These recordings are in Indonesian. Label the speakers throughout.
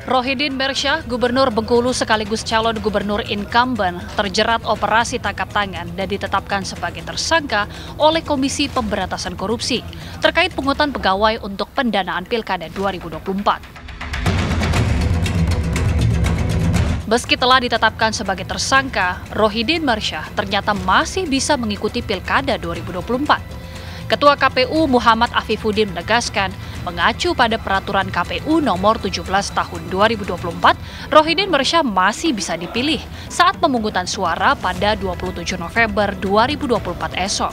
Speaker 1: Rohidin Mersyah, Gubernur Bengkulu sekaligus calon gubernur incumbent, terjerat operasi tangkap tangan dan ditetapkan sebagai tersangka oleh Komisi Pemberantasan Korupsi terkait pungutan pegawai untuk pendanaan Pilkada 2024. Meski telah ditetapkan sebagai tersangka, Rohidin Mersyah ternyata masih bisa mengikuti Pilkada 2024. Ketua KPU Muhammad Afifuddin menegaskan, mengacu pada peraturan KPU nomor 17 tahun 2024, Rohidin Mersyah masih bisa dipilih saat pemungutan suara pada 27 November 2024 esok.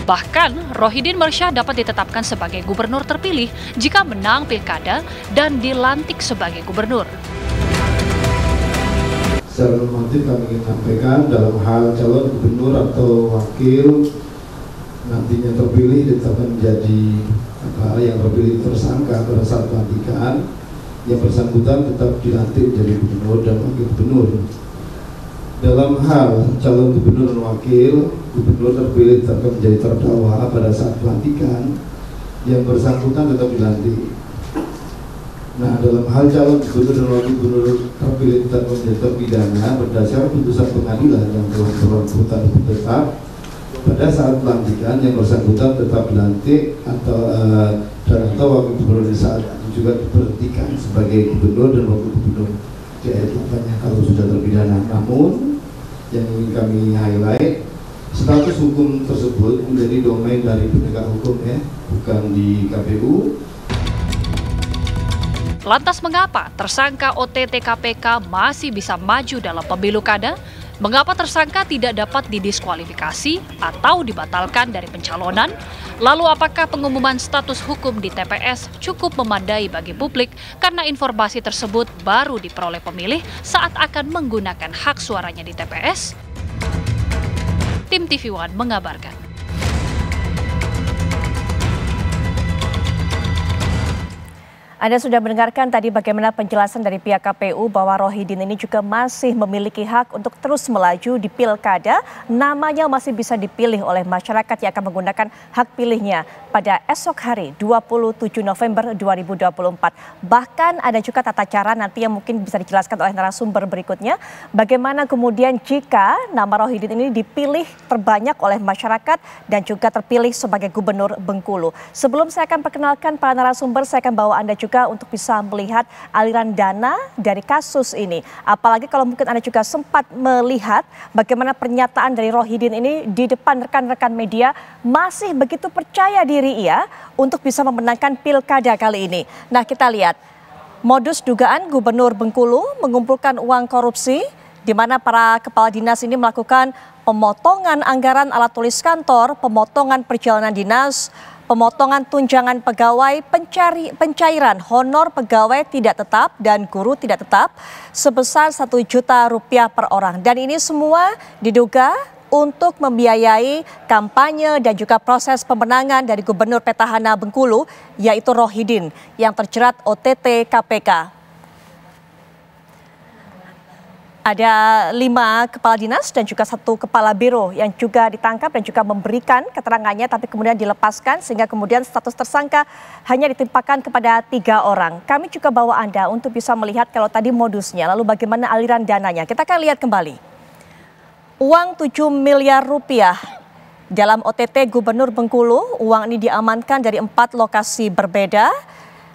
Speaker 1: Bahkan, Rohidin Mersyah dapat ditetapkan sebagai gubernur terpilih jika menang pilkada dan dilantik sebagai gubernur.
Speaker 2: Secara normatif kami ingin sampaikan dalam hal calon gubernur atau wakil nantinya terpilih ditetapkan menjadi yang terpilih tersangka pada saat pelantikan, yang bersangkutan tetap dilantik menjadi gubernur dan wakil gubernur. Dalam hal calon gubernur dan wakil gubernur terpilih ditetapkan menjadi terdakwa pada saat pelantikan, yang bersangkutan tetap dilantik. Nah, dalam hal calon gubernur dan wakil gubernur terpilih tetap menjadi terpidana berdasarkan putusan pengadilan yang telah berlaku tetap pada saat pelantikan, yang bersangkutan tetap dilantik atau wakil gubernur di saat itu juga diberhentikan sebagai gubernur dan wakil gubernur di ayat 8-nya kalau sudah terpidana. Namun yang ingin kami highlight, status hukum tersebut menjadi domain dari penegak hukum, bukan di KPU.
Speaker 1: Lantas mengapa tersangka OTT KPK masih bisa maju dalam pemilu kada? Mengapa tersangka tidak dapat didiskualifikasi atau dibatalkan dari pencalonan? Lalu apakah pengumuman status hukum di TPS cukup memadai bagi publik karena informasi tersebut baru diperoleh pemilih saat akan menggunakan hak suaranya di TPS? Tim TV One mengabarkan.
Speaker 3: Anda sudah mendengarkan tadi bagaimana penjelasan dari pihak KPU bahwa Rohidin ini juga masih memiliki hak untuk terus melaju di pilkada. Namanya masih bisa dipilih oleh masyarakat yang akan menggunakan hak pilihnya pada esok hari 27 November 2024. Bahkan ada juga tata cara nanti yang mungkin bisa dijelaskan oleh narasumber berikutnya. Bagaimana kemudian jika nama Rohidin ini dipilih terbanyak oleh masyarakat dan juga terpilih sebagai gubernur Bengkulu. Sebelum saya akan perkenalkan para narasumber, saya akan bawa Anda juga untuk bisa melihat aliran dana dari kasus ini. Apalagi kalau mungkin Anda juga sempat melihat bagaimana pernyataan dari Rohidin ini di depan rekan-rekan media, masih begitu percaya diri ia untuk bisa memenangkan pilkada kali ini. Nah, kita lihat modus dugaan Gubernur Bengkulu mengumpulkan uang korupsi di mana para kepala dinas ini melakukan pemotongan anggaran alat tulis kantor, pemotongan perjalanan dinas, pemotongan tunjangan pegawai, pencairan honor pegawai tidak tetap dan guru tidak tetap sebesar Rp1 juta per orang. Dan ini semua diduga untuk membiayai kampanye dan juga proses pemenangan dari Gubernur Petahana Bengkulu, yaitu Rohidin yang terjerat OTT KPK. Ada 5 kepala dinas dan juga 1 kepala biro yang juga ditangkap dan juga memberikan keterangannya tapi kemudian dilepaskan sehingga kemudian status tersangka hanya ditimpakan kepada 3 orang. Kami juga bawa Anda untuk bisa melihat kalau tadi modusnya, lalu bagaimana aliran dananya. Kita akan lihat kembali. Uang Rp7 miliar dalam OTT Gubernur Bengkulu. Uang ini diamankan dari 4 lokasi berbeda.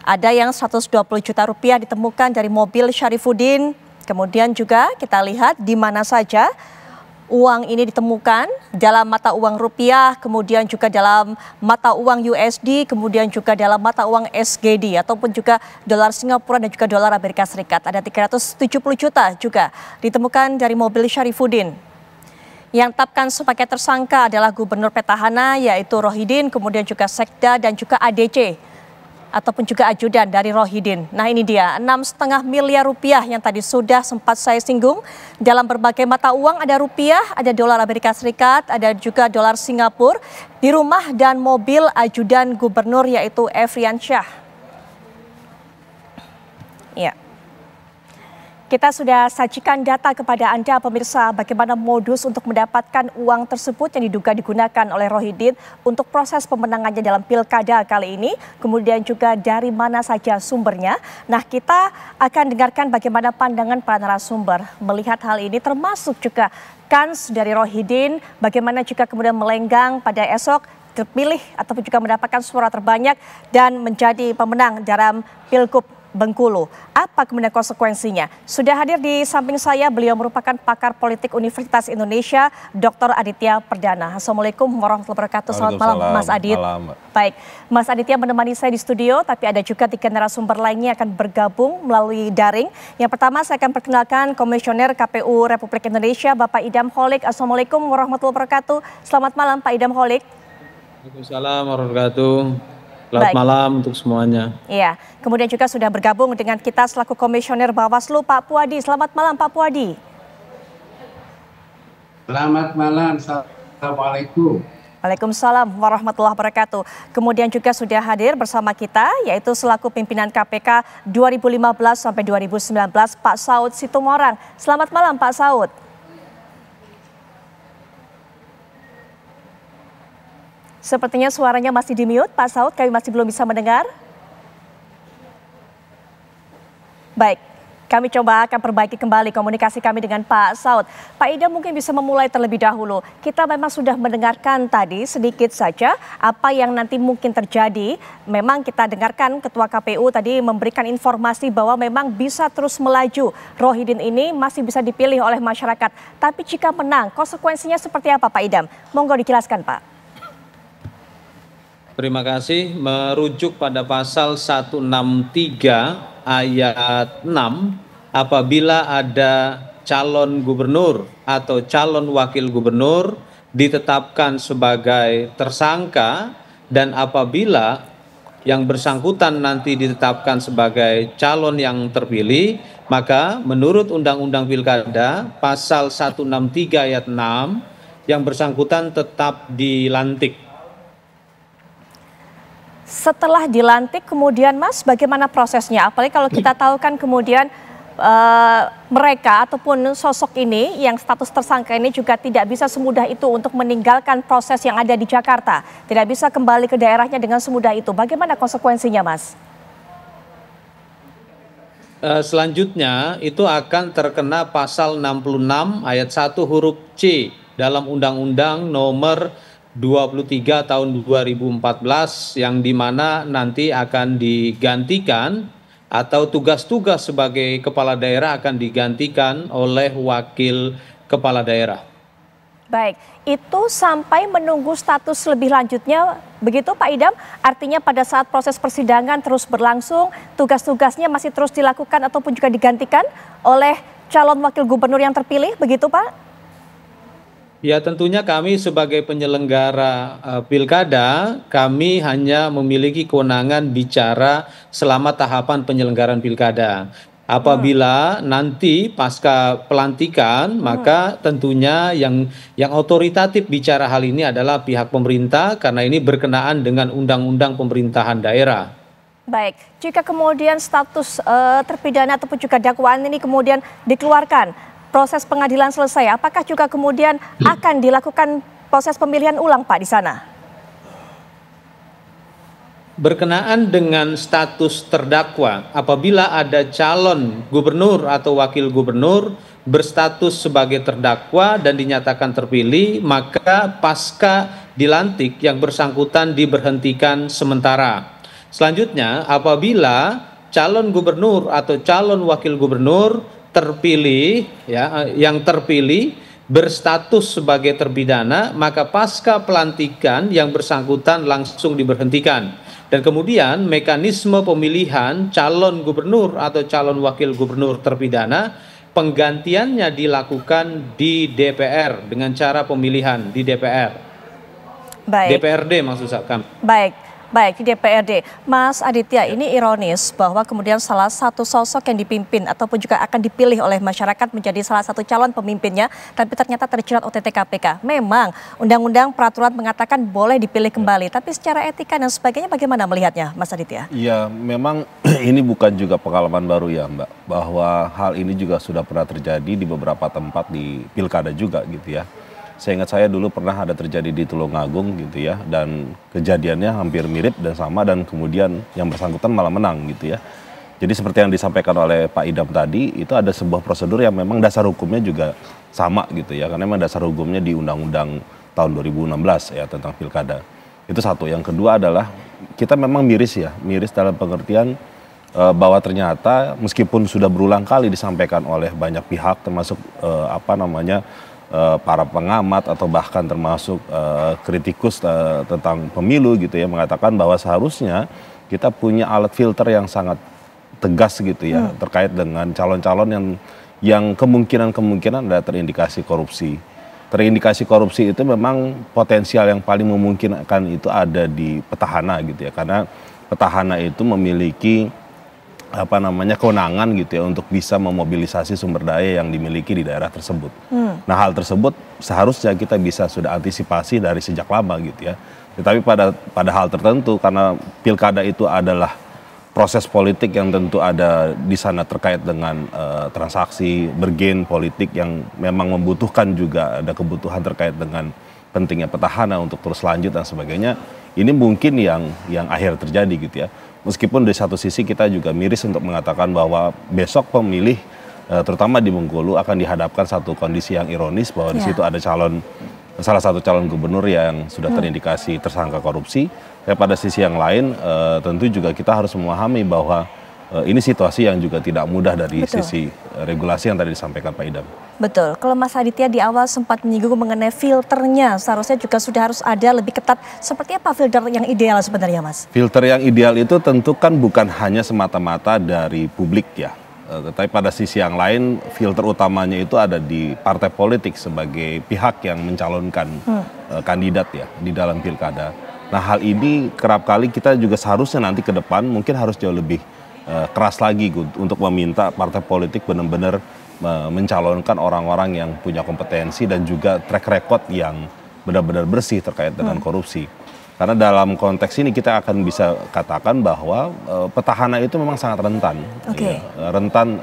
Speaker 3: Ada yang Rp120 juta ditemukan dari mobil Syarifuddin. Kemudian juga kita lihat di mana saja uang ini ditemukan, dalam mata uang rupiah, kemudian juga dalam mata uang USD, kemudian juga dalam mata uang SGD ataupun juga dolar Singapura dan juga dolar Amerika Serikat. Ada 370 juta juga ditemukan dari mobil Syarifuddin. Yang tetapkan sebagai tersangka adalah Gubernur Petahana yaitu Rohidin, kemudian juga Sekda dan juga ADC. Ataupun juga ajudan dari Rohidin. Nah, ini dia Rp6,5 miliar yang tadi sudah sempat saya singgung. Dalam berbagai mata uang ada rupiah, ada dolar Amerika Serikat, ada juga dolar Singapura. Di rumah dan mobil ajudan gubernur yaitu Efriansyah. Ya. kita sudah sajikan data kepada Anda pemirsa bagaimana modus untuk mendapatkan uang tersebut yang diduga digunakan oleh Rohidin untuk proses pemenangannya dalam pilkada kali ini. Kemudian juga dari mana saja sumbernya. Nah, kita akan dengarkan bagaimana pandangan para narasumber melihat hal ini, termasuk juga kans dari Rohidin, bagaimana juga kemudian melenggang pada esok terpilih ataupun juga mendapatkan suara terbanyak dan menjadi pemenang dalam Pilgub Bengkulu. Apa kemudian konsekuensinya? Sudah hadir di samping saya, beliau merupakan pakar politik Universitas Indonesia, Dr. Aditya Perdana. Assalamualaikum warahmatullahi wabarakatuh. Selamat malam, Mas Adit.
Speaker 4: Malam.
Speaker 3: Baik, Mas Aditya menemani saya di studio, tapi ada juga 3 narasumber lainnya akan bergabung melalui daring. Yang pertama saya akan perkenalkan Komisioner KPU Republik Indonesia, Bapak Idam Holik. Assalamualaikum warahmatullahi wabarakatuh. Selamat malam, Pak Idam Holik.
Speaker 4: Waalaikumsalam warahmatullahi wabarakatuh. Selamat malam untuk semuanya.
Speaker 3: Iya, kemudian juga sudah bergabung dengan kita selaku Komisioner Bawaslu, Pak Puadi. Selamat malam, Pak Puadi.
Speaker 5: Selamat malam, Assalamualaikum.
Speaker 3: Waalaikumsalam warahmatullahi wabarakatuh. Kemudian juga sudah hadir bersama kita, yaitu selaku pimpinan KPK 2015 sampai 2019, Pak Saud Situmorang. Selamat malam, Pak Saud. Sepertinya suaranya masih di-mute, Pak Saud, kami masih belum bisa mendengar. Baik, kami coba akan perbaiki kembali komunikasi kami dengan Pak Saud. Pak Idam mungkin bisa memulai terlebih dahulu. Kita memang sudah mendengarkan tadi sedikit saja apa yang nanti mungkin terjadi. Memang kita dengarkan Ketua KPU tadi memberikan informasi bahwa memang bisa terus melaju. Rohidin ini masih bisa dipilih oleh masyarakat. Tapi jika menang, konsekuensinya seperti apa, Pak Idam? Monggo dijelaskan, Pak.
Speaker 4: Terima kasih. Merujuk pada pasal 163 ayat 6, apabila ada calon gubernur atau calon wakil gubernur ditetapkan sebagai tersangka dan apabila yang bersangkutan nanti ditetapkan sebagai calon yang terpilih, maka menurut Undang-Undang Pilkada pasal 163 ayat 6 yang bersangkutan tetap dilantik.
Speaker 3: Setelah dilantik kemudian Mas, bagaimana prosesnya? Apalagi kalau kita tahu kan kemudian mereka ataupun sosok ini yang status tersangka ini juga tidak bisa semudah itu untuk meninggalkan proses yang ada di Jakarta. Tidak bisa kembali ke daerahnya dengan semudah itu. Bagaimana konsekuensinya, Mas?
Speaker 4: Selanjutnya itu akan terkena pasal 66 ayat 1 huruf C dalam Undang-Undang Nomor 23 tahun 2014 yang dimana nanti akan digantikan atau tugas-tugas sebagai kepala daerah akan digantikan oleh wakil kepala daerah.
Speaker 3: Baik, itu sampai menunggu status lebih lanjutnya begitu Pak Idam? Artinya pada saat proses persidangan terus berlangsung, tugas-tugasnya masih terus dilakukan ataupun juga digantikan oleh calon wakil gubernur yang terpilih begitu Pak?
Speaker 4: Ya tentunya kami sebagai penyelenggara pilkada, kami hanya memiliki kewenangan bicara selama tahapan penyelenggaraan pilkada. Apabila nanti pasca pelantikan, maka tentunya yang otoritatif bicara hal ini adalah pihak pemerintah karena ini berkenaan dengan undang-undang pemerintahan daerah.
Speaker 3: Baik, jika kemudian status terpidana ataupun juga dakwaan ini kemudian dikeluarkan, proses pengadilan selesai, apakah juga kemudian akan dilakukan proses pemilihan ulang Pak di sana?
Speaker 4: Berkenaan dengan status terdakwa, apabila ada calon gubernur atau wakil gubernur berstatus sebagai terdakwa dan dinyatakan terpilih, maka pasca dilantik yang bersangkutan diberhentikan sementara. Selanjutnya, apabila calon gubernur atau calon wakil gubernur terpilih, ya, yang terpilih berstatus sebagai terpidana, maka pasca pelantikan yang bersangkutan langsung diberhentikan. Dan kemudian mekanisme pemilihan calon gubernur atau calon wakil gubernur terpidana, penggantiannya dilakukan di DPR dengan cara pemilihan di DPR.
Speaker 3: Baik.
Speaker 4: DPRD maksud saya.
Speaker 3: Baik. Baik, di DPRD, Mas Aditya, ini ironis bahwa kemudian salah satu sosok yang dipimpin ataupun juga akan dipilih oleh masyarakat menjadi salah satu calon pemimpinnya, tapi ternyata terjerat OTT KPK. Memang undang-undang peraturan mengatakan boleh dipilih kembali, tapi secara etika dan sebagainya bagaimana melihatnya, Mas Aditya?
Speaker 6: Ya, memang ini bukan juga pengalaman baru ya, Mbak, bahwa hal ini juga sudah pernah terjadi di beberapa tempat di pilkada juga gitu ya. Saya ingat saya dulu pernah ada terjadi di Tulungagung gitu ya, dan kejadiannya hampir mirip dan sama, dan kemudian yang bersangkutan malah menang gitu ya. Jadi seperti yang disampaikan oleh Pak Idam tadi, itu ada sebuah prosedur yang memang dasar hukumnya juga sama gitu ya, karena memang dasar hukumnya di Undang-Undang tahun 2016 ya tentang pilkada. Itu satu. Yang kedua adalah kita memang miris ya, miris dalam pengertian bahwa ternyata meskipun sudah berulang kali disampaikan oleh banyak pihak termasuk para pengamat atau bahkan termasuk kritikus tentang pemilu gitu ya, mengatakan bahwa seharusnya kita punya alat filter yang sangat tegas gitu ya terkait dengan calon-calon yang kemungkinan ada terindikasi korupsi. Terindikasi korupsi itu memang potensial yang paling memungkinkan itu ada di petahana gitu ya, karena petahana itu memiliki kewenangan gitu ya untuk bisa memobilisasi sumber daya yang dimiliki di daerah tersebut. Nah, hal tersebut seharusnya kita bisa sudah antisipasi dari sejak lama gitu ya. Tetapi pada hal tertentu, karena pilkada itu adalah proses politik yang tentu ada di sana terkait dengan transaksi bergen politik yang memang membutuhkan juga ada kebutuhan terkait dengan pentingnya petahana untuk terus lanjut dan sebagainya. Ini mungkin yang akhir terjadi gitu ya. Meskipun di satu sisi kita juga miris untuk mengatakan bahwa besok pemilih terutama di Bengkulu akan dihadapkan satu kondisi yang ironis bahwa di situ ada salah satu calon gubernur yang sudah terindikasi tersangka korupsi. Tapi pada sisi yang lain tentu juga kita harus memahami bahwa ini situasi yang juga tidak mudah dari sisi regulasi yang tadi disampaikan Pak Idam.
Speaker 3: Betul, kalau Mas Aditya di awal sempat menyinggung mengenai filternya, seharusnya juga sudah harus ada lebih ketat. Seperti apa filter yang ideal sebenarnya, Mas?
Speaker 6: Filter yang ideal itu tentu kan bukan hanya semata-mata dari publik ya, tetapi pada sisi yang lain filter utamanya itu ada di partai politik sebagai pihak yang mencalonkan kandidat ya di dalam pilkada. Nah, hal ini kerap kali kita juga seharusnya nanti ke depan mungkin harus jauh lebih keras lagi untuk meminta partai politik benar-benar mencalonkan orang-orang yang punya kompetensi dan juga track record yang benar-benar bersih terkait dengan korupsi. Karena dalam konteks ini kita akan bisa katakan bahwa petahana itu memang sangat rentan. Ya, rentan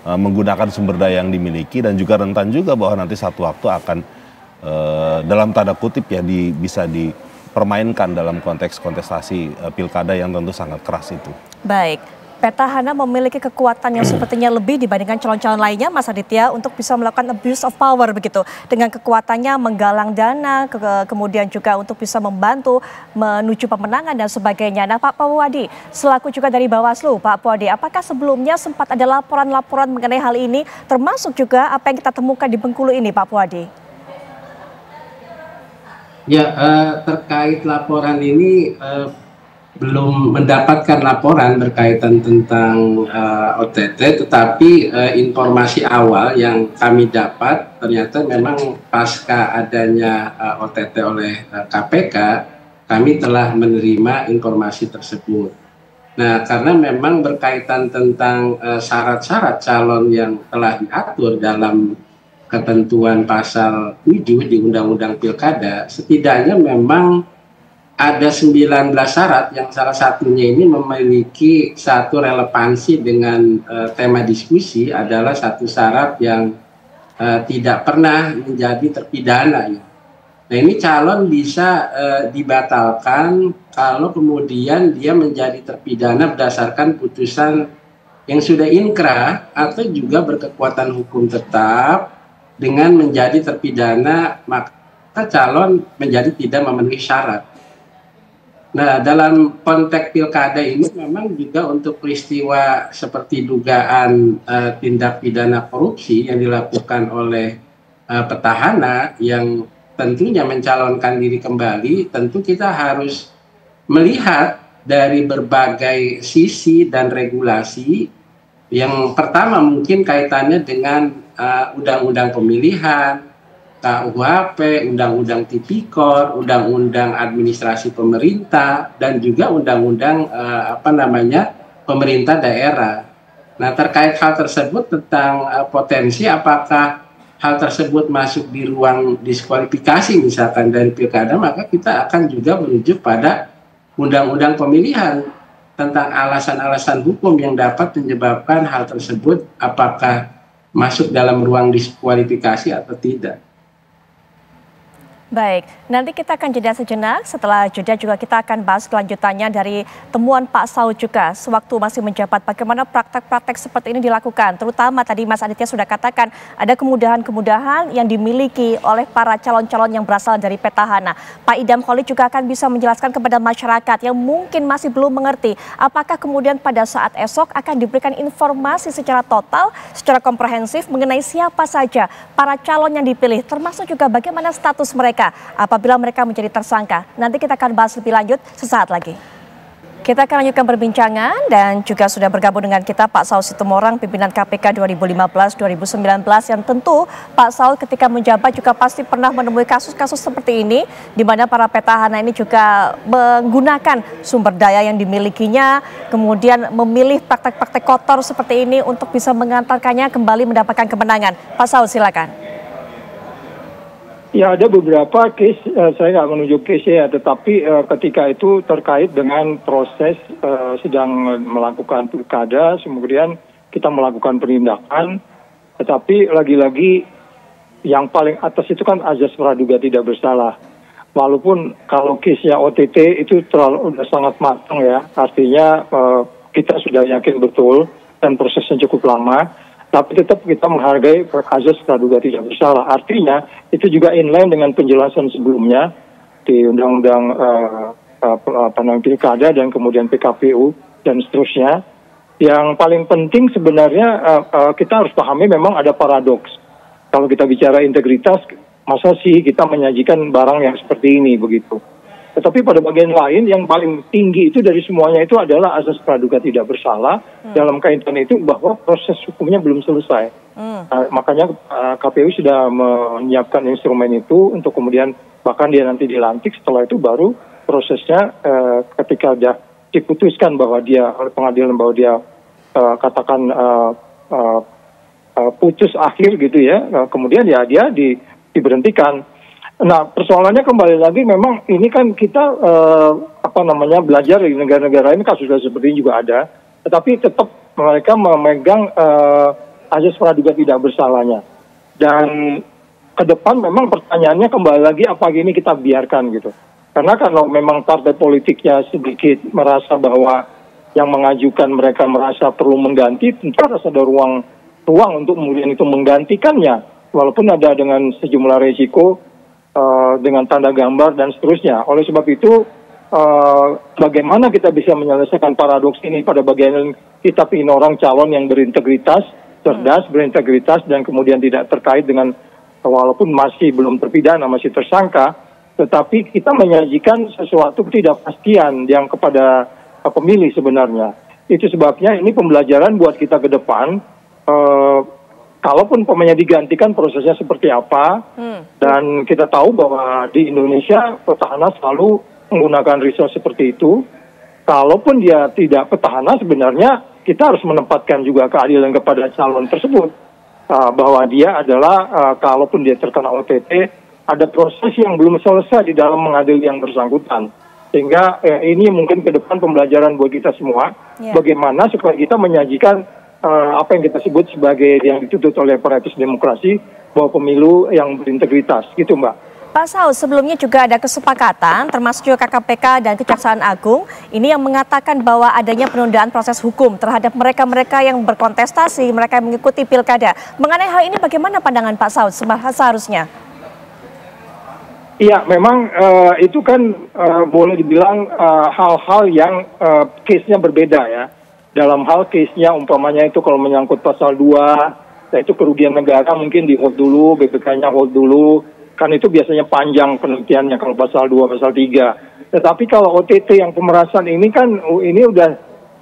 Speaker 6: menggunakan sumber daya yang dimiliki, dan juga rentan juga bahwa nanti satu waktu akan dalam tanda kutip ya bisa dipermainkan dalam konteks kontestasi pilkada yang tentu sangat keras itu.
Speaker 3: Baik, petahana memiliki kekuatan yang sepertinya lebih dibandingkan calon-calon lainnya, Mas Aditya, untuk bisa melakukan abuse of power begitu. Dengan kekuatannya menggalang dana, kemudian juga untuk bisa membantu menuju pemenangan dan sebagainya. Nah, Pak Puadi, selaku juga dari Bawaslu, Pak Puadi, apakah sebelumnya sempat ada laporan-laporan mengenai hal ini, termasuk juga apa yang kita temukan di Bengkulu ini, Pak Puadi?
Speaker 5: Ya, terkait laporan ini belum mendapatkan laporan berkaitan tentang OTT, tetapi informasi awal yang kami dapat ternyata memang pasca adanya OTT oleh KPK, kami telah menerima informasi tersebut. Nah, karena memang berkaitan tentang syarat-syarat calon yang telah diatur dalam ketentuan pasal 7 di Undang-Undang Pilkada, setidaknya memang ada 19 syarat yang salah satunya ini memiliki satu relevansi dengan tema diskusi, adalah satu syarat yang tidak pernah menjadi terpidana. Nah, ini calon bisa dibatalkan kalau kemudian dia menjadi terpidana berdasarkan putusan yang sudah inkrah atau juga berkekuatan hukum tetap. Dengan menjadi terpidana, maka calon menjadi tidak memenuhi syarat. Nah, dalam konteks pilkada ini memang juga untuk peristiwa seperti dugaan tindak pidana korupsi yang dilakukan oleh petahana yang tentunya mencalonkan diri kembali, tentu kita harus melihat dari berbagai sisi dan regulasi. Yang pertama mungkin kaitannya dengan undang-undang pemilihan, KUHP, Undang-Undang Tipikor, Undang-Undang Administrasi Pemerintah, dan juga Undang-Undang Pemerintah Daerah. Nah, terkait hal tersebut tentang potensi apakah hal tersebut masuk di ruang diskualifikasi misalkan dari pilkada, maka kita akan juga merujuk pada Undang-Undang Pemilihan tentang alasan-alasan hukum yang dapat menyebabkan hal tersebut apakah masuk dalam ruang diskualifikasi atau tidak.
Speaker 3: Baik, nanti kita akan jeda sejenak. Setelah jeda juga kita akan bahas kelanjutannya dari temuan Pak Saud juga sewaktu masih menjabat. Bagaimana praktek-praktek seperti ini dilakukan, terutama tadi Mas Aditya sudah katakan ada kemudahan-kemudahan yang dimiliki oleh para calon-calon yang berasal dari petahana. Pak Idam Khalid juga akan bisa menjelaskan kepada masyarakat yang mungkin masih belum mengerti apakah kemudian pada saat esok akan diberikan informasi secara total, secara komprehensif mengenai siapa saja para calon yang dipilih, termasuk juga bagaimana status mereka apabila mereka menjadi tersangka. Nanti kita akan bahas lebih lanjut sesaat lagi. Kita akan lanjutkan perbincangan dan juga sudah bergabung dengan kita Pak Saud Situmorang, pimpinan KPK 2015-2019 yang tentu Pak Saud ketika menjabat juga pasti pernah menemui kasus-kasus seperti ini di mana para petahana ini juga menggunakan sumber daya yang dimilikinya kemudian memilih praktek-praktek kotor seperti ini untuk bisa mengantarkannya kembali mendapatkan kemenangan. Pak Saud silakan.
Speaker 7: Ya, ada beberapa case, saya nggak menunjuk case ya, tetapi ketika itu terkait dengan proses sedang melakukan pilkada, kemudian kita melakukan penindakan, tetapi lagi-lagi yang paling atas itu kan azas praduga tidak bersalah. Walaupun kalau case-nya OTT itu udah sangat matang ya, artinya kita sudah yakin betul dan prosesnya cukup lama. Tapi tetap kita menghargai azas praduga tidak bersalah. Artinya itu juga inline dengan penjelasan sebelumnya di Undang-Undang Pilkada dan kemudian PKPU dan seterusnya. Yang paling penting sebenarnya kita harus pahami memang ada paradoks. Kalau kita bicara integritas, masa sih kita menyajikan barang yang seperti ini begitu. Tetapi pada bagian lain yang paling tinggi itu dari semuanya itu adalah azas praduga tidak bersalah. Dalam kaitan itu bahwa proses hukumnya belum selesai. Makanya KPU sudah menyiapkan instrumen itu untuk kemudian bahkan dia nanti dilantik, setelah itu baru prosesnya ketika dia diputuskan bahwa dia oleh pengadilan bahwa dia katakan putus akhir gitu ya, kemudian ya dia diberhentikan. Nah, persoalannya kembali lagi memang ini kan kita belajar di negara-negara ini kasus seperti ini juga ada, tetapi tetap mereka memegang azas praduga tidak bersalahnya. Dan ke depan memang pertanyaannya kembali lagi apa ini kita biarkan gitu. Karena kalau memang partai politiknya sedikit merasa bahwa yang mengajukan mereka merasa perlu mengganti, tentu harus ada ruang untuk kemudian itu menggantikannya, walaupun ada dengan sejumlah resiko. Dengan tanda gambar dan seterusnya. Oleh sebab itu, bagaimana kita bisa menyelesaikan paradoks ini pada bagian kita ingin orang calon yang berintegritas, cerdas, berintegritas, dan kemudian tidak terkait dengan, walaupun masih belum terpidana, masih tersangka, tetapi kita menyajikan sesuatu ketidakpastian yang kepada pemilih sebenarnya. Itu sebabnya ini pembelajaran buat kita ke depan, kalaupun pemainnya digantikan prosesnya seperti apa, dan kita tahu bahwa di Indonesia petahana selalu menggunakan resource seperti itu. Kalaupun dia tidak petahana, sebenarnya kita harus menempatkan juga keadilan kepada calon tersebut. Bahwa dia adalah, kalaupun dia terkena OTT, ada proses yang belum selesai di dalam mengadili yang bersangkutan. Sehingga ini mungkin ke depan pembelajaran buat kita semua, bagaimana supaya kita menyajikan apa yang kita sebut sebagai yang dituntut oleh Paratus Demokrasi, bahwa pemilu yang berintegritas, gitu Mbak.
Speaker 3: Pak Saud, sebelumnya juga ada kesepakatan termasuk juga KPK dan Kejaksaan Agung ini yang mengatakan bahwa adanya penundaan proses hukum terhadap mereka-mereka yang berkontestasi, mereka yang mengikuti pilkada. Mengenai hal ini bagaimana pandangan Pak Saud seharusnya?
Speaker 7: Iya, memang itu kan boleh dibilang hal-hal yang case-nya berbeda ya. Dalam hal case-nya umpamanya itu kalau menyangkut pasal 2, yaitu kerugian negara mungkin di hold dulu, BPK-nya hold dulu, kan itu biasanya panjang penelitiannya kalau pasal 2, pasal 3. Tetapi kalau OTT yang pemerasan ini kan, ini udah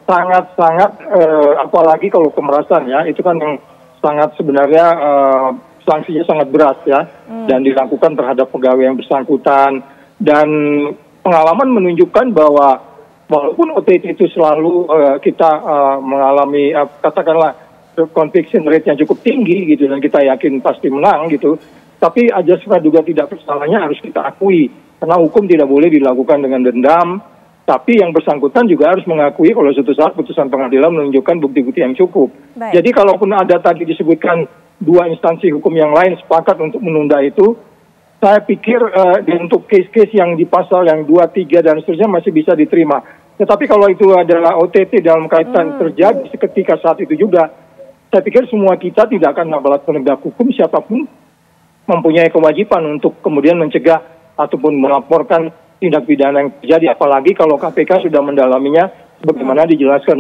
Speaker 7: sangat-sangat, apalagi kalau pemerasan ya, itu kan yang sangat sebenarnya sanksinya sangat berat ya, dan dilakukan terhadap pegawai yang bersangkutan. Dan pengalaman menunjukkan bahwa walaupun OTT itu selalu kita mengalami katakanlah conviction rate yang cukup tinggi gitu, dan kita yakin pasti menang gitu, tapi ajas praduga tidak bersalahnya harus kita akui, karena hukum tidak boleh dilakukan dengan dendam. Tapi yang bersangkutan juga harus mengakui kalau suatu saat putusan pengadilan menunjukkan bukti-bukti yang cukup.
Speaker 3: Baik.
Speaker 7: Jadi kalaupun ada tadi disebutkan dua instansi hukum yang lain sepakat untuk menunda itu, saya pikir untuk case-case yang di pasal yang 2, 3 dan seterusnya masih bisa diterima. Tetapi kalau itu adalah OTT dalam kaitan terjadi seketika saat itu juga, saya pikir semua kita tidak akan aparat penegak hukum siapapun mempunyai kewajiban untuk kemudian mencegah ataupun melaporkan tindak pidana yang terjadi, apalagi kalau KPK sudah mendalaminya sebagaimana dijelaskan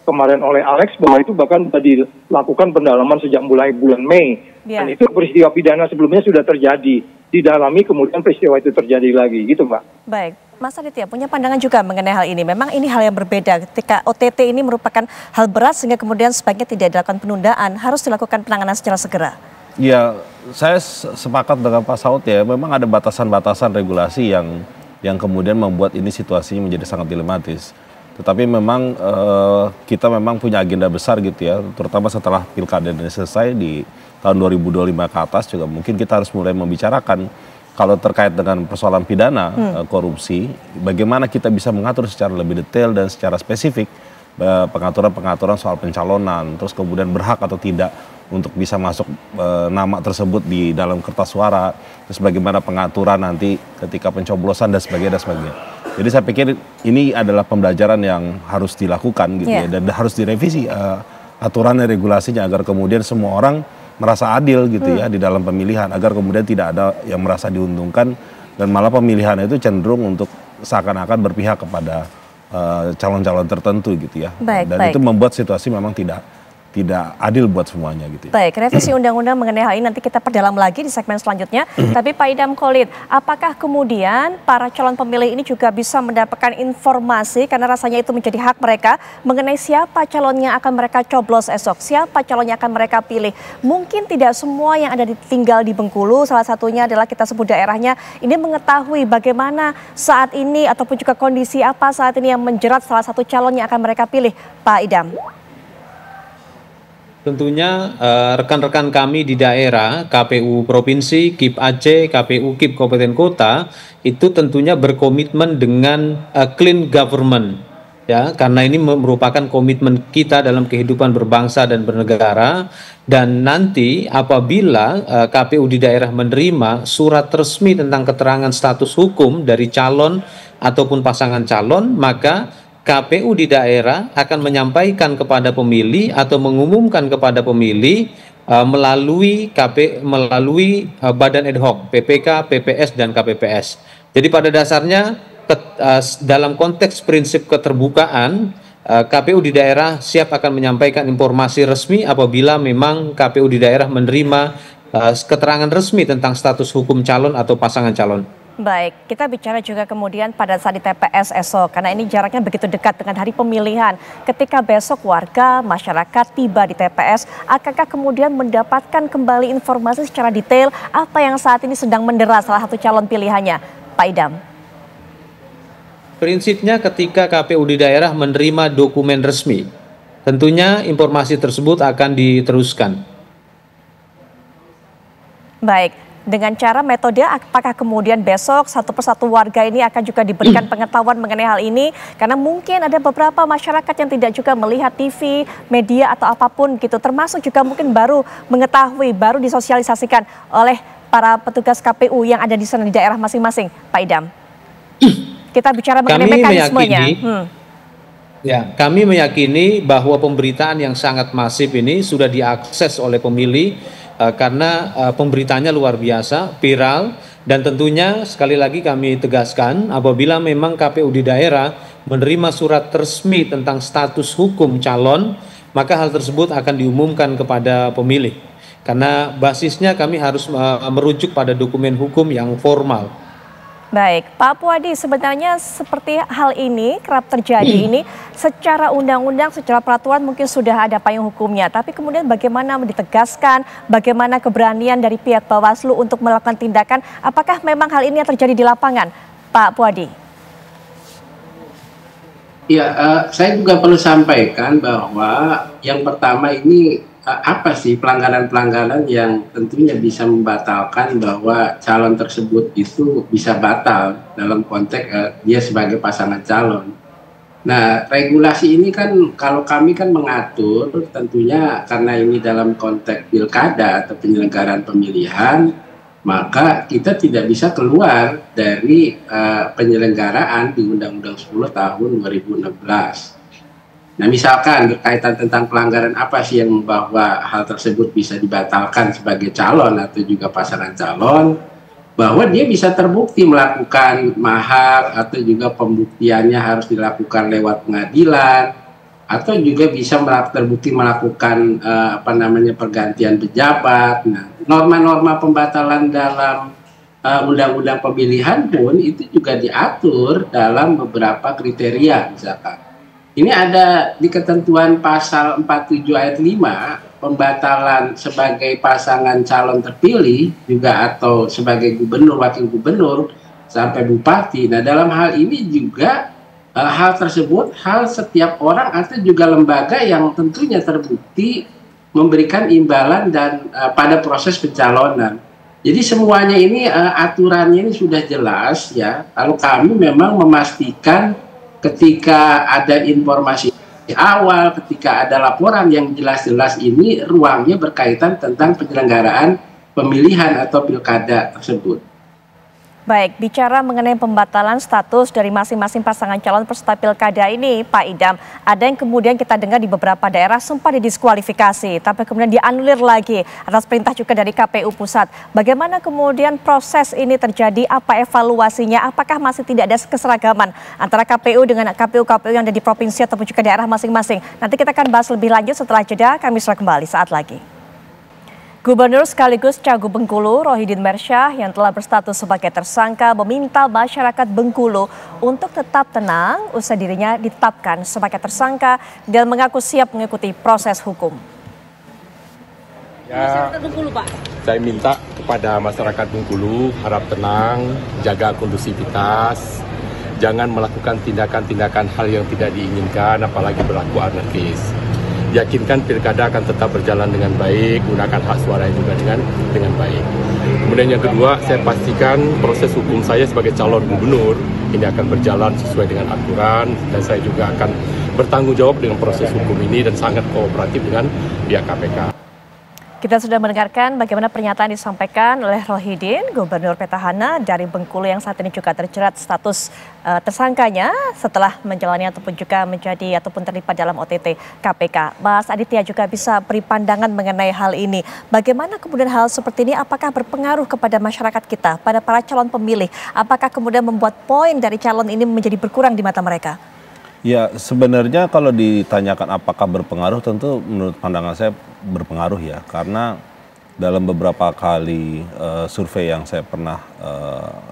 Speaker 7: kemarin oleh Alex, bahwa itu bahkan sudah dilakukan pendalaman sejak mulai bulan Mei. Dan itu peristiwa pidana sebelumnya sudah terjadi, didalami kemudian peristiwa itu terjadi lagi, gitu Mbak.
Speaker 3: Baik, Mas Aditya punya pandangan juga mengenai hal ini. Memang ini hal yang berbeda ketika OTT ini merupakan hal berat sehingga kemudian sebaiknya tidak dilakukan penundaan, harus dilakukan penanganan secara segera.
Speaker 6: Ya, saya sepakat dengan Pak Saud ya, memang ada batasan-batasan regulasi yang kemudian membuat ini situasinya menjadi sangat dilematis. Tetapi memang kita memang punya agenda besar gitu ya, terutama setelah pilkada ini selesai di tahun 2025 ke atas juga mungkin kita harus mulai membicarakan kalau terkait dengan persoalan pidana korupsi, bagaimana kita bisa mengatur secara lebih detail dan secara spesifik pengaturan-pengaturan soal pencalonan, terus kemudian berhak atau tidak untuk bisa masuk nama tersebut di dalam kertas suara, terus bagaimana pengaturan nanti ketika pencoblosan dan sebagainya. Jadi saya pikir ini adalah pembelajaran yang harus dilakukan gitu ya, dan harus direvisi aturan dan regulasinya agar kemudian semua orang merasa adil gitu ya di dalam pemilihan, agar kemudian tidak ada yang merasa diuntungkan dan malah pemilihan itu cenderung untuk seakan-akan berpihak kepada calon-calon tertentu gitu ya. Dan itu membuat situasi memang tidak adil buat semuanya gitu.
Speaker 3: Baik, revisi undang-undang mengenai hal ini nanti kita perdalam lagi di segmen selanjutnya. Tapi Pak Idam Khalid, apakah kemudian para calon pemilih ini juga bisa mendapatkan informasi karena rasanya itu menjadi hak mereka mengenai siapa calon yang akan mereka coblos esok, siapa calon yang akan mereka pilih? Mungkin tidak semua yang ada tinggal di Bengkulu, salah satunya adalah kita sebut daerahnya, ini mengetahui bagaimana saat ini ataupun juga kondisi apa saat ini yang menjerat salah satu calon yang akan mereka pilih, Pak Idam.
Speaker 4: Tentunya rekan-rekan kami di daerah, KPU Provinsi, KIP Aceh, KPU KIP Kabupaten Kota, itu tentunya berkomitmen dengan clean government, ya, karena ini merupakan komitmen kita dalam kehidupan berbangsa dan bernegara. Dan nanti apabila KPU di daerah menerima surat resmi tentang keterangan status hukum dari calon ataupun pasangan calon, maka KPU di daerah akan menyampaikan kepada pemilih atau mengumumkan kepada pemilih melalui badan ad hoc, PPK, PPS, dan KPPS. Jadi pada dasarnya dalam konteks prinsip keterbukaan, KPU di daerah siap akan menyampaikan informasi resmi apabila memang KPU di daerah menerima keterangan resmi tentang status hukum calon atau pasangan calon.
Speaker 3: Baik, kita bicara juga kemudian pada saat di TPS esok, karena ini jaraknya begitu dekat dengan hari pemilihan. Ketika besok warga, masyarakat tiba di TPS, akankah kemudian mendapatkan kembali informasi secara detail apa yang saat ini sedang mendera salah satu calon pilihannya, Pak Idam?
Speaker 4: Prinsipnya ketika KPU di daerah menerima dokumen resmi, tentunya informasi tersebut akan diteruskan.
Speaker 3: Baik. Dengan cara metode apakah kemudian besok satu persatu warga ini akan juga diberikan pengetahuan mengenai hal ini? Karena mungkin ada beberapa masyarakat yang tidak juga melihat TV, media atau apapun gitu. Termasuk juga mungkin baru mengetahui, baru disosialisasikan oleh para petugas KPU yang ada di sana di daerah masing-masing. Pak Idam, kita bicara mengenai mekanismenya.
Speaker 4: Ya, kami meyakini bahwa pemberitaan yang sangat masif ini sudah diakses oleh pemilih karena pemberitaannya luar biasa, viral, dan tentunya sekali lagi kami tegaskan apabila memang KPU di daerah menerima surat resmi tentang status hukum calon, maka hal tersebut akan diumumkan kepada pemilih. Karena basisnya kami harus merujuk pada dokumen hukum yang formal.
Speaker 3: Baik, Pak Puadi, sebenarnya seperti hal ini kerap terjadi ini secara undang-undang, secara peraturan mungkin sudah ada payung hukumnya. Tapi kemudian bagaimana ditegaskan, bagaimana keberanian dari pihak Bawaslu untuk melakukan tindakan, apakah memang hal ini yang terjadi di lapangan, Pak Puadi?
Speaker 5: Ya, saya juga perlu sampaikan bahwa yang pertama ini apa sih pelanggaran-pelanggaran yang tentunya bisa membatalkan bahwa calon tersebut itu bisa batal dalam konteks dia sebagai pasangan calon. Nah, regulasi ini kan kalau kami kan mengatur tentunya karena ini dalam konteks pilkada atau penyelenggaraan pemilihan, maka kita tidak bisa keluar dari penyelenggaraan di Undang-Undang 10 tahun 2016. Nah, misalkan berkaitan tentang pelanggaran apa sih yang membawa hal tersebut bisa dibatalkan sebagai calon atau juga pasangan calon, bahwa dia bisa terbukti melakukan mahar atau juga pembuktiannya harus dilakukan lewat pengadilan, atau juga bisa terbukti melakukan pergantian pejabat. Nah, norma-norma pembatalan dalam undang-undang pemilihan pun itu juga diatur dalam beberapa kriteria misalkan. Ini ada di ketentuan pasal 47 ayat 5, pembatalan sebagai pasangan calon terpilih juga atau sebagai gubernur, wakil gubernur, sampai bupati. Nah, dalam hal ini juga hal tersebut, hal setiap orang atau juga lembaga yang tentunya terbukti memberikan imbalan dan pada proses pencalonan. Jadi semuanya ini aturannya ini sudah jelas ya. Kalau kami memang memastikan ketika ada informasi awal, ketika ada laporan yang jelas-jelas ini ruangnya berkaitan tentang penyelenggaraan pemilihan atau pilkada tersebut.
Speaker 3: Baik, bicara mengenai pembatalan status dari masing-masing pasangan calon peserta pilkada ini, Pak Idam, ada yang kemudian kita dengar di beberapa daerah sempat didiskualifikasi, tapi kemudian dianulir lagi atas perintah juga dari KPU Pusat. Bagaimana kemudian proses ini terjadi, apa evaluasinya, apakah masih tidak ada keseragaman antara KPU dengan KPU-KPU yang ada di provinsi ataupun juga daerah masing-masing. Nanti kita akan bahas lebih lanjut setelah jeda, kami segera kembali saat lagi. Gubernur sekaligus Cagup Bengkulu, Rohidin Mersyah, yang telah berstatus sebagai tersangka meminta masyarakat Bengkulu untuk tetap tenang usai dirinya ditetapkan sebagai tersangka dan mengaku siap mengikuti proses hukum.
Speaker 8: Ya, saya minta kepada masyarakat Bengkulu harap tenang, jaga kondusivitas, jangan melakukan tindakan-tindakan hal yang tidak diinginkan, apalagi berlaku anarkis. Yakinkan pilkada akan tetap berjalan dengan baik, gunakan hak suara juga dengan baik. Kemudian yang kedua, saya pastikan proses hukum saya sebagai calon gubernur ini akan berjalan sesuai dengan aturan, dan saya juga akan bertanggung jawab dengan proses hukum ini dan sangat kooperatif dengan pihak KPK.
Speaker 3: Kita sudah mendengarkan bagaimana pernyataan disampaikan oleh Rohidin, Gubernur Petahana dari Bengkulu yang saat ini juga terjerat status tersangkanya setelah menjalani ataupun juga menjadi ataupun terlibat dalam OTT KPK. Mas Aditya juga bisa beri pandangan mengenai hal ini. Bagaimana kemudian hal seperti ini apakah berpengaruh kepada masyarakat kita, pada para calon pemilih? Apakah kemudian membuat poin dari calon ini menjadi berkurang di mata mereka?
Speaker 6: Ya, sebenarnya kalau ditanyakan apakah berpengaruh, tentu menurut pandangan saya berpengaruh ya, karena dalam beberapa kali survei yang saya pernah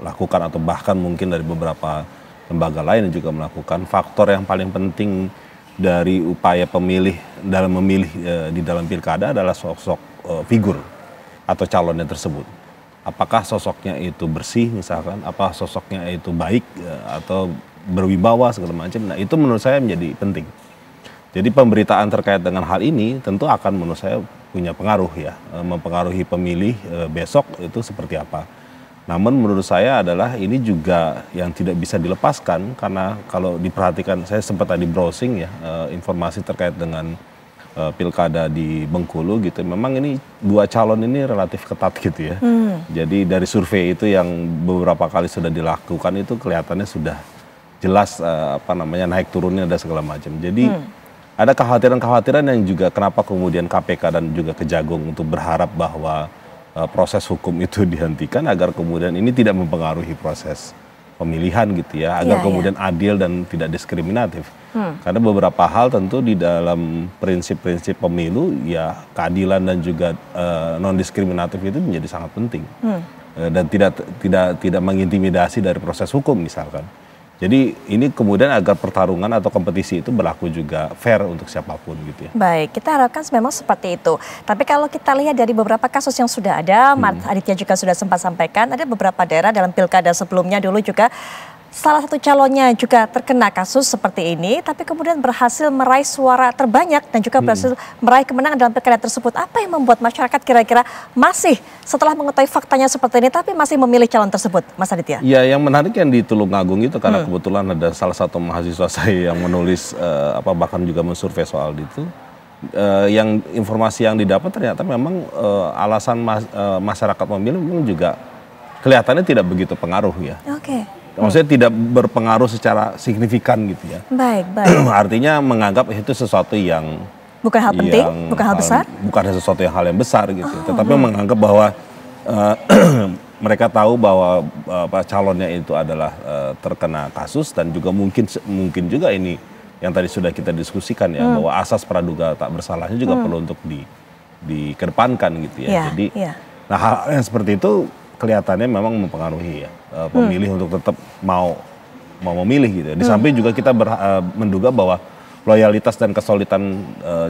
Speaker 6: lakukan atau bahkan mungkin dari beberapa lembaga lain juga melakukan, faktor yang paling penting dari upaya pemilih dalam memilih di dalam pilkada adalah sosok figur atau calonnya tersebut. Apakah sosoknya itu bersih misalkan, apa sosoknya itu baik atau berwibawa segala macam. Nah, itu menurut saya menjadi penting. Jadi pemberitaan terkait dengan hal ini tentu akan menurut saya punya pengaruh ya, mempengaruhi pemilih besok itu seperti apa. Namun menurut saya adalah ini juga yang tidak bisa dilepaskan, karena kalau diperhatikan, saya sempat tadi browsing ya informasi terkait dengan pilkada di Bengkulu gitu. Memang ini dua calon ini relatif ketat gitu ya. Jadi dari survei itu yang beberapa kali sudah dilakukan itu kelihatannya sudah jelas naik turunnya ada segala macam. Jadi ada kekhawatiran-kekhawatiran yang juga kenapa kemudian KPK dan juga Kejagung untuk berharap bahwa proses hukum itu dihentikan agar kemudian ini tidak mempengaruhi proses pemilihan gitu ya, agar kemudian adil dan tidak diskriminatif. Karena beberapa hal tentu di dalam prinsip-prinsip pemilu ya keadilan dan juga non diskriminatif itu menjadi sangat penting. dan tidak mengintimidasi dari proses hukum misalkan. Jadi ini kemudian agar pertarungan atau kompetisi itu berlaku juga fair untuk siapapun gitu ya.
Speaker 3: Baik, kita harapkan memang seperti itu. Tapi kalau kita lihat dari beberapa kasus yang sudah ada, Mas Aditya juga sudah sempat sampaikan, ada beberapa daerah dalam pilkada sebelumnya dulu juga salah satu calonnya juga terkena kasus seperti ini, tapi kemudian berhasil meraih suara terbanyak dan juga berhasil meraih kemenangan dalam pilkada tersebut. Apa yang membuat masyarakat kira-kira masih setelah mengetahui faktanya seperti ini, tapi masih memilih calon tersebut, Mas Aditya?
Speaker 6: Ya, yang menarik yang di Tulungagung itu karena kebetulan ada salah satu mahasiswa saya yang menulis bahkan juga mensurvei soal itu. Yang informasi yang didapat ternyata memang alasan masyarakat memilih memang juga kelihatannya tidak begitu pengaruh ya.
Speaker 3: Oke.
Speaker 6: Maksudnya tidak berpengaruh secara signifikan gitu ya.
Speaker 3: Baik.
Speaker 6: Artinya menganggap itu sesuatu yang
Speaker 3: bukan hal penting, bukan hal besar.
Speaker 6: Bukan sesuatu hal yang besar gitu. Tetapi menganggap bahwa mereka tahu bahwa calonnya itu adalah terkena kasus dan juga mungkin juga ini yang tadi sudah kita diskusikan ya, bahwa asas praduga tak bersalahnya juga perlu untuk dikedepankan gitu ya. Jadi nah hal yang seperti itu kelihatannya memang mempengaruhi ya pemilih untuk tetap mau memilih gitu ya. Di samping juga kita menduga bahwa loyalitas dan kesolidan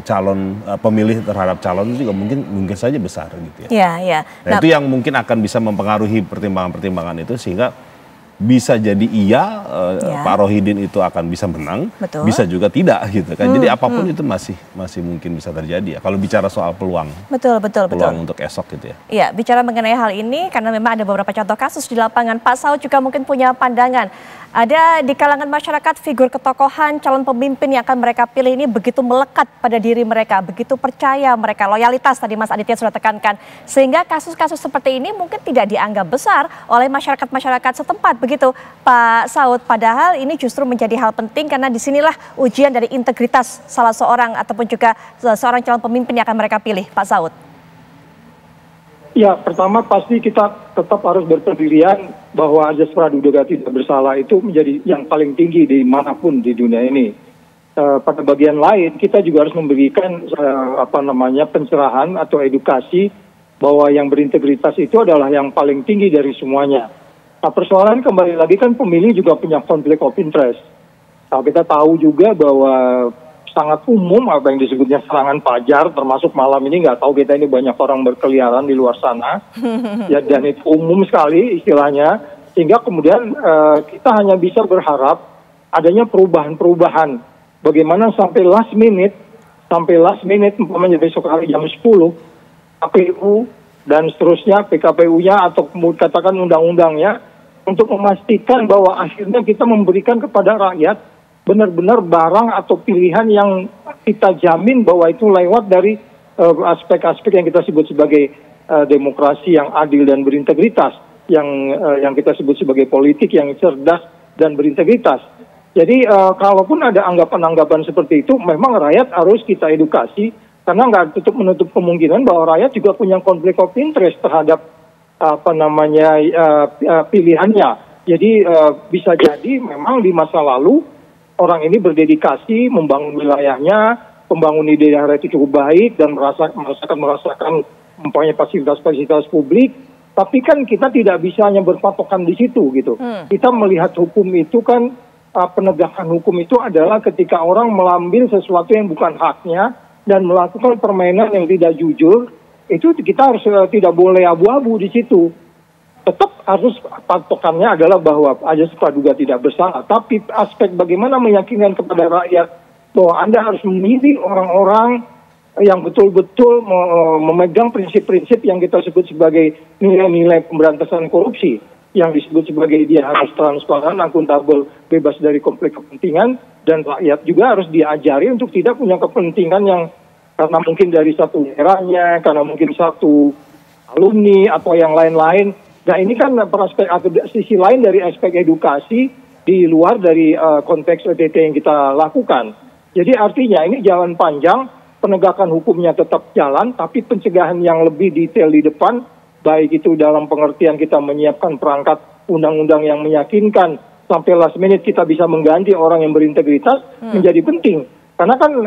Speaker 6: calon pemilih terhadap calon itu juga mungkin saja besar gitu ya. Nah, itu yang mungkin akan bisa mempengaruhi pertimbangan-pertimbangan itu sehingga bisa jadi Pak Rohidin itu akan bisa menang, bisa juga tidak gitu kan. Jadi apapun itu masih mungkin bisa terjadi ya. Kalau bicara soal peluang. Peluang untuk esok gitu ya.
Speaker 3: Iya, bicara mengenai hal ini karena memang ada beberapa contoh kasus di lapangan. Pak Saud juga mungkin punya pandangan. Ada di kalangan masyarakat figur ketokohan calon pemimpin yang akan mereka pilih ini begitu melekat pada diri mereka, begitu percaya mereka, loyalitas tadi Mas Aditya sudah tekankan. Sehingga kasus-kasus seperti ini mungkin tidak dianggap besar oleh masyarakat-masyarakat setempat begitu Pak Saud. Padahal ini justru menjadi hal penting karena disinilah ujian dari integritas salah seorang ataupun juga seorang calon pemimpin yang akan mereka pilih, Pak Saud.
Speaker 7: Ya, pertama pasti kita tetap harus berpendirian bahwa azas praduga tidak bersalah itu menjadi yang paling tinggi di manapun di dunia ini. Pada bagian lain kita juga harus memberikan pencerahan atau edukasi bahwa yang berintegritas itu adalah yang paling tinggi dari semuanya. Nah, persoalan kembali lagi kan pemilih juga punya konflik of interest. Nah, kita tahu juga bahwa sangat umum apa yang disebutnya serangan fajar, termasuk malam ini nggak tahu kita ini banyak orang berkeliaran di luar sana, ya, dan itu umum sekali istilahnya, sehingga kemudian kita hanya bisa berharap adanya perubahan-perubahan, bagaimana sampai last minute, umpamanya besok hari jam 10, KPU dan seterusnya, PKPU-nya atau katakan undang-undangnya, untuk memastikan bahwa akhirnya kita memberikan kepada rakyat benar-benar barang atau pilihan yang kita jamin bahwa itu lewat dari aspek-aspek yang kita sebut sebagai demokrasi yang adil dan berintegritas, yang kita sebut sebagai politik yang cerdas dan berintegritas. Jadi kalaupun ada anggapan-anggapan seperti itu, memang rakyat harus kita edukasi karena nggak menutup kemungkinan bahwa rakyat juga punya konflik of interest terhadap pilihannya. Jadi bisa jadi memang di masa lalu orang ini berdedikasi membangun wilayahnya, pembangun di daerah itu cukup baik dan merasakan mempunyai fasilitas-fasilitas publik. Tapi kan kita tidak bisa hanya berpatokan di situ gitu. Kita melihat hukum itu kan penegakan hukum itu adalah ketika orang mengambil sesuatu yang bukan haknya dan melakukan permainan yang tidak jujur, itu kita harus tidak boleh abu-abu di situ. Tetap harus patokannya adalah bahwa azas praduga tidak bersalah. Tapi aspek bagaimana meyakinkan kepada rakyat bahwa Anda harus memilih orang-orang yang betul-betul memegang prinsip-prinsip yang kita sebut sebagai nilai-nilai pemberantasan korupsi. Yang disebut sebagai dia harus transparan, akuntabel, bebas dari konflik kepentingan. Dan rakyat juga harus diajari untuk tidak punya kepentingan yang karena mungkin dari satu daerahnya, karena mungkin satu alumni atau yang lain-lain. Nah ini kan sisi lain dari aspek edukasi di luar dari konteks OTT yang kita lakukan. Jadi artinya ini jalan panjang, penegakan hukumnya tetap jalan, tapi pencegahan yang lebih detail di depan, baik itu dalam pengertian kita menyiapkan perangkat undang-undang yang meyakinkan, sampai last minute kita bisa mengganti orang yang berintegritas, menjadi penting. Karena kan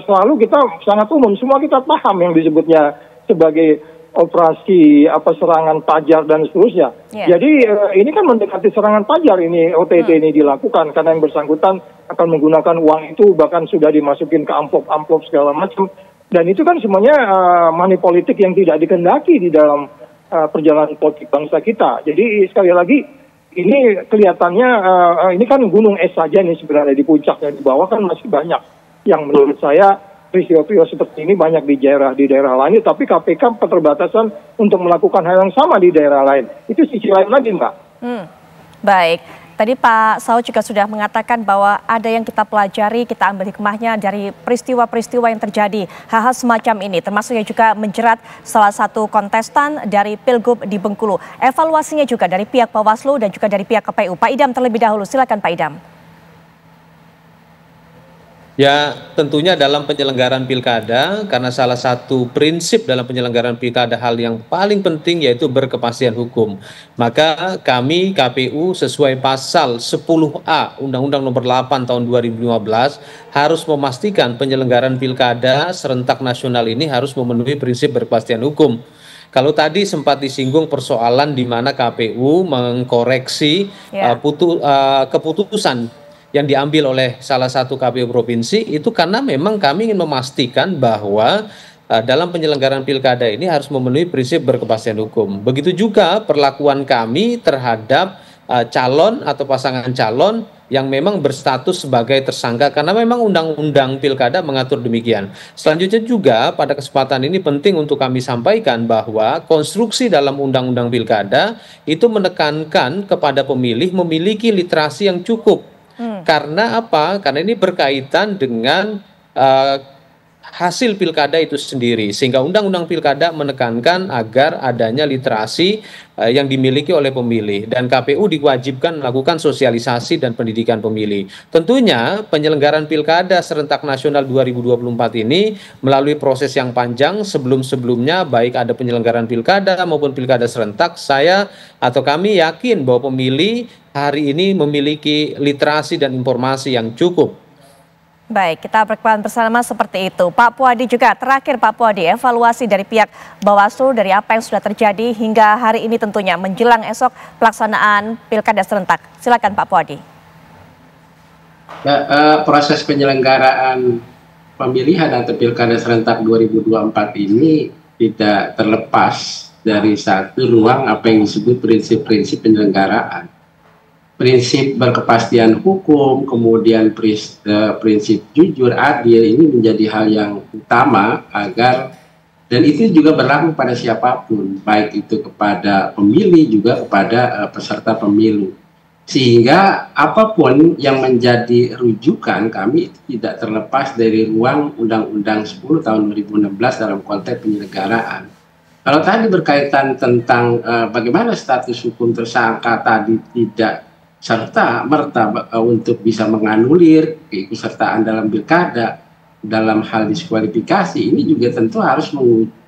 Speaker 7: selalu kita sangat umum, semua kita paham yang disebutnya sebagai operasi serangan pajar dan seterusnya. Jadi ini kan mendekati serangan pajar ini OTT ini dilakukan karena yang bersangkutan akan menggunakan uang itu bahkan sudah dimasukin ke amplop-amplop segala macam, dan itu kan semuanya money politik yang tidak dikehendaki di dalam perjalanan politik bangsa kita. Jadi sekali lagi ini kelihatannya ini kan gunung es saja nih sebenarnya, di puncaknya, di bawah kan masih banyak yang menurut saya peristiwa-peristiwa seperti ini banyak di daerah lain, tapi KPK keterbatasan untuk melakukan hal yang sama di daerah lain. Itu sisi lain lagi, Mbak.
Speaker 3: Baik, tadi Pak Saud juga sudah mengatakan bahwa ada yang kita pelajari, kita ambil hikmahnya dari peristiwa-peristiwa yang terjadi, hal-hal semacam ini, termasuk yang juga menjerat salah satu kontestan dari Pilgub di Bengkulu. Evaluasinya juga dari pihak Bawaslu dan juga dari pihak KPU. Pak Idam terlebih dahulu, silakan Pak Idam.
Speaker 4: Ya, tentunya dalam penyelenggaraan pilkada, karena salah satu prinsip dalam penyelenggaraan pilkada hal yang paling penting yaitu berkepastian hukum. Maka kami KPU sesuai pasal 10A Undang-Undang Nomor 8 Tahun 2015 harus memastikan penyelenggaraan pilkada serentak nasional ini harus memenuhi prinsip berkepastian hukum. Kalau tadi sempat disinggung persoalan di mana KPU mengkoreksi keputusan yang diambil oleh salah satu KPU provinsi, itu karena memang kami ingin memastikan bahwa dalam penyelenggaraan pilkada ini harus memenuhi prinsip berkepastian hukum. Begitu juga perlakuan kami terhadap calon atau pasangan calon yang memang berstatus sebagai tersangka, karena memang undang-undang pilkada mengatur demikian. Selanjutnya juga pada kesempatan ini penting untuk kami sampaikan bahwa konstruksi dalam undang-undang pilkada itu menekankan kepada pemilih memiliki literasi yang cukup. Karena apa? Karena ini berkaitan dengan hasil pilkada itu sendiri, sehingga undang-undang pilkada menekankan agar adanya literasi yang dimiliki oleh pemilih, dan KPU diwajibkan melakukan sosialisasi dan pendidikan pemilih. Tentunya penyelenggaraan pilkada serentak nasional 2024 ini melalui proses yang panjang sebelum-sebelumnya, baik ada penyelenggaraan pilkada maupun pilkada serentak, saya atau kami yakin bahwa pemilih hari ini memiliki literasi dan informasi yang cukup.
Speaker 3: Baik, kita berperan bersama seperti itu. Pak Puadi juga, terakhir Pak Puadi, evaluasi dari pihak Bawaslu dari apa yang sudah terjadi hingga hari ini tentunya menjelang esok pelaksanaan pilkada serentak. Silakan Pak Puadi.
Speaker 5: Proses penyelenggaraan pemilihan atau pilkada serentak 2024 ini tidak terlepas dari satu ruang apa yang disebut prinsip-prinsip penyelenggaraan. Prinsip berkepastian hukum, kemudian prinsip jujur, adil, ini menjadi hal yang utama agar, dan itu juga berlaku pada siapapun, baik itu kepada pemilih juga kepada peserta pemilu. Sehingga apapun yang menjadi rujukan kami itu tidak terlepas dari ruang Undang-Undang 10 tahun 2016 dalam konteks penyelenggaraan. Kalau tadi berkaitan tentang bagaimana status hukum tersangka tadi tidak serta merta untuk bisa menganulir keikutsertaan dalam pilkada dalam hal diskualifikasi, ini juga tentu harus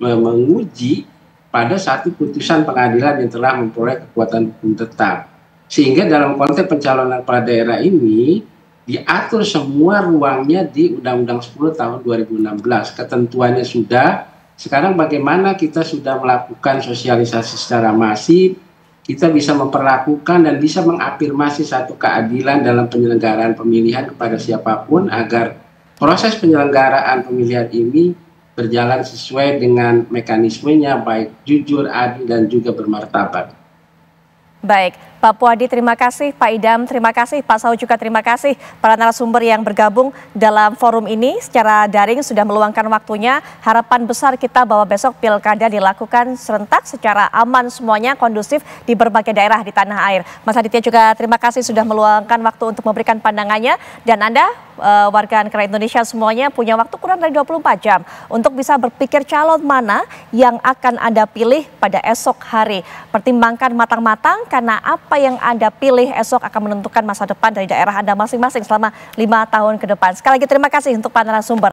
Speaker 5: menguji pada satu putusan pengadilan yang telah memperoleh kekuatan hukum tetap. Sehingga dalam konteks pencalonan kepala daerah ini diatur semua ruangnya di Undang-Undang 10 tahun 2016. Ketentuannya sudah, sekarang bagaimana kita sudah melakukan sosialisasi secara masif, kita bisa memperlakukan dan bisa mengafirmasi satu keadilan dalam penyelenggaraan pemilihan kepada siapapun agar proses penyelenggaraan pemilihan ini berjalan sesuai dengan mekanismenya, baik jujur, adil, dan juga bermartabat.
Speaker 3: Baik, Pak Puadi terima kasih, Pak Idam terima kasih, Pak Saud juga terima kasih. Para narasumber yang bergabung dalam forum ini secara daring sudah meluangkan waktunya. Harapan besar kita bahwa besok pilkada dilakukan serentak secara aman semuanya, kondusif di berbagai daerah di tanah air. Mas Aditya juga terima kasih sudah meluangkan waktu untuk memberikan pandangannya. Dan Anda warga negara Indonesia semuanya punya waktu kurang dari 24 jam untuk bisa berpikir calon mana yang akan Anda pilih pada esok hari. Pertimbangkan matang-matang karena apa yang Anda pilih esok akan menentukan masa depan dari daerah Anda masing-masing selama 5 tahun ke depan. Sekali lagi terima kasih untuk para narasumber.